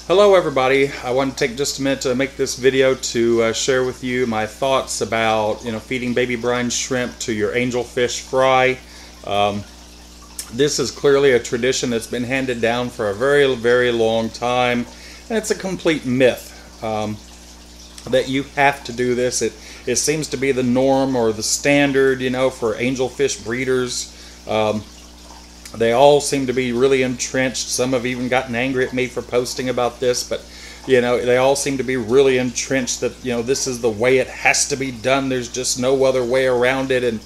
Hello everybody. I want to take just a minute to make this video to share with you my thoughts about feeding baby brine shrimp to your angelfish fry. This is clearly a tradition that's been handed down for a very long time, and it's a complete myth that you have to do this. It seems to be the norm or the standard for angelfish breeders. They all seem to be really entrenched. Some have even gotten angry at me for posting about this, but they all seem to be really entrenched that this is the way it has to be done. There's just no other way around it. And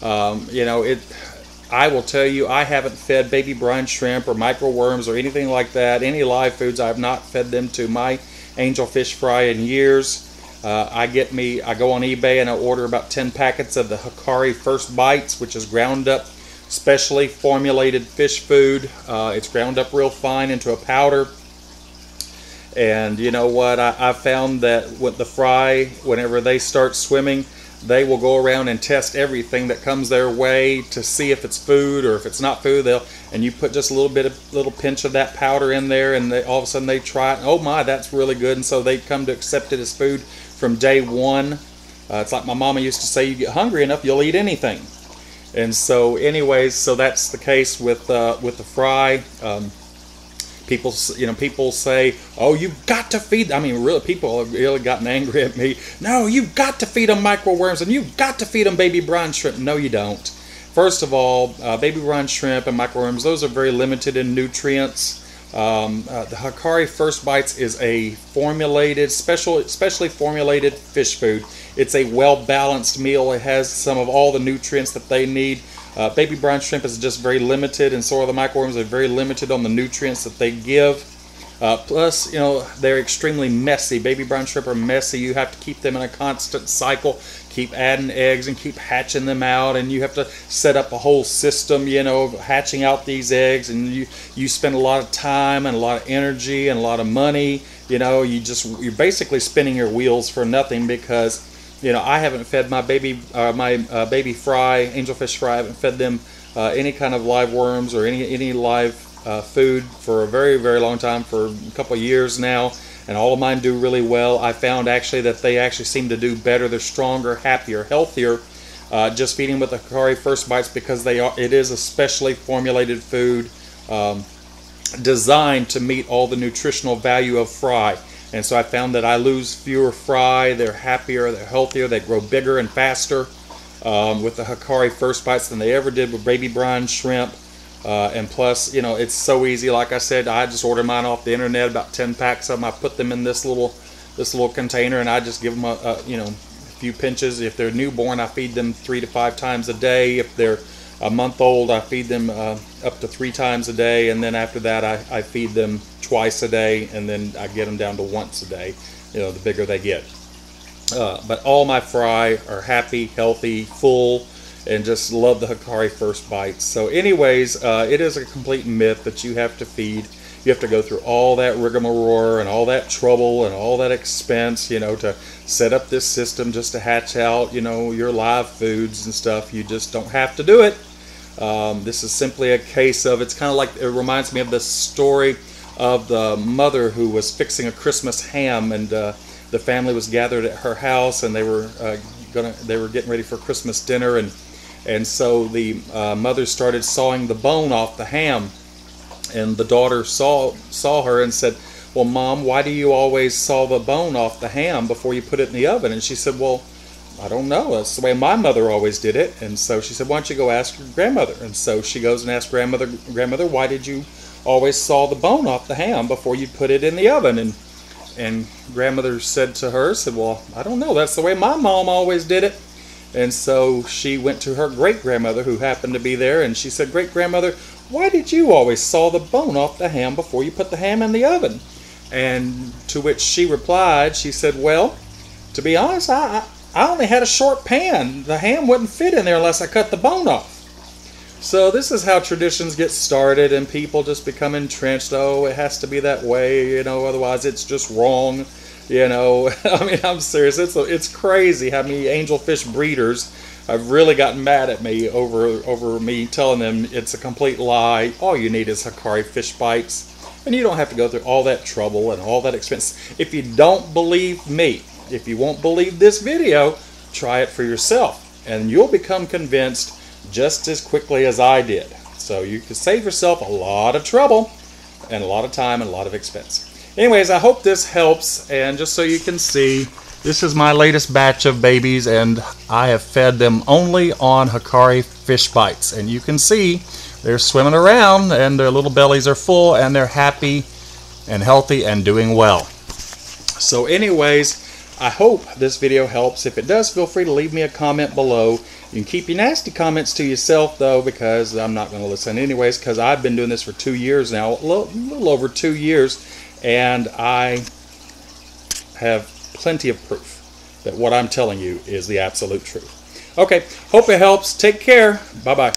I will tell you, I haven't fed baby brine shrimp or microworms or anything like that, any live foods. I have not fed them to my angelfish fry in years. I go on eBay and I order about 10 packets of the Hikari First Bites, which is ground up specially formulated fish food. It's ground up real fine into a powder. And you know what? I found that with the fry, whenever they start swimming, they will go around and test everything that comes their way to see if it's food or if it's not food. And you put just a little pinch of that powder in there, and all of a sudden they try it. And, oh my, that's really good! And so they come to accept it as food from day one. It's like my mama used to say: you get hungry enough, you'll eat anything. And so, anyways, so that's the case with the fry. People say, "Oh, you've got to feed." I mean, really, people have really gotten angry at me. No, you've got to feed them microworms, and you've got to feed them baby brine shrimp. No, you don't. First of all, baby brine shrimp and microworms, those are very limited in nutrients. The Hikari First Bites is a specially formulated fish food. It's a well-balanced meal. It has some of all the nutrients that they need. Baby brine shrimp is just very limited, and so are the microworms. They're very limited on the nutrients that they give. Plus, they're extremely messy. Baby brine shrimp are messy. You have to keep them in a constant cycle, keep adding eggs and keep hatching them out, and you have to set up a whole system, of hatching out these eggs, and you spend a lot of time and a lot of energy and a lot of money. You're basically spinning your wheels for nothing, because I haven't fed my baby fry, angelfish fry. I haven't fed them any kind of live worms or any live food for a very long time, for a couple of years now, and all of mine do really well. I found actually that they actually seem to do better. They're stronger, happier, healthier, just feeding with the Hikari First Bites, because it is a specially formulated food designed to meet all the nutritional value of fry. And so I found that I lose fewer fry. They're happier, they're healthier, they grow bigger and faster with the Hikari First Bites than they ever did with baby brine shrimp. And plus, it's so easy. Like I said, I just order mine off the internet, about 10 packs of them. I put them in this little container, and I just give them a few pinches. If they're newborn, I feed them 3 to 5 times a day. If they're a month old, I feed them up to 3 times a day, and then after that I feed them twice a day, and then I get them down to once a day, the bigger they get. But all my fry are happy, healthy, full, and just love the Hikari First Bites. So anyways, it is a complete myth that you have to feed. You have to go through all that rigmarole and all that trouble and all that expense, to set up this system just to hatch out, your live foods and stuff. You just don't have to do it. This is simply a case of, it's kind of like, it reminds me of the story of the mother who was fixing a Christmas ham, and the family was gathered at her house, and they were getting ready for Christmas dinner, and so the mother started sawing the bone off the ham, and the daughter saw her and said, "Well, Mom, why do you always saw the bone off the ham before you put it in the oven?" And she said, "Well, I don't know. That's the way my mother always did it." And so she said, "Why don't you go ask your grandmother?" And so she goes and asks grandmother, "Why did you always saw the bone off the ham before you put it in the oven?" And grandmother said, "Well, I don't know. That's the way my mom always did it." And so she went to her great-grandmother, who happened to be there, and she said, "Great-grandmother, why did you always saw the bone off the ham before you put the ham in the oven?" And to which she replied, she said, "Well, to be honest, I only had a short pan. The ham wouldn't fit in there unless I cut the bone off." So this is how traditions get started, and people just become entrenched. Oh, it has to be that way, otherwise it's just wrong. I mean, I'm serious. It's crazy how many angelfish breeders have really gotten mad at me over me telling them it's a complete lie. All you need is Hikari Fish Bites. And you don't have to go through all that trouble and all that expense. If you don't believe me, if you won't believe this video, try it for yourself. And you'll become convinced just as quickly as I did. So you can save yourself a lot of trouble and a lot of time and a lot of expense. Anyways, I hope this helps. And just so you can see, this is my latest batch of babies, and I have fed them only on Hikari fish bites. And you can see they're swimming around and their little bellies are full and they're happy and healthy and doing well. So anyways, I hope this video helps. If it does, feel free to leave me a comment below. You can keep your nasty comments to yourself though, because I'm not going to listen anyways, because I've been doing this for 2 years now, a little over 2 years, and I have plenty of proof that what I'm telling you is the absolute truth. Okay, hope it helps. Take care. Bye-bye.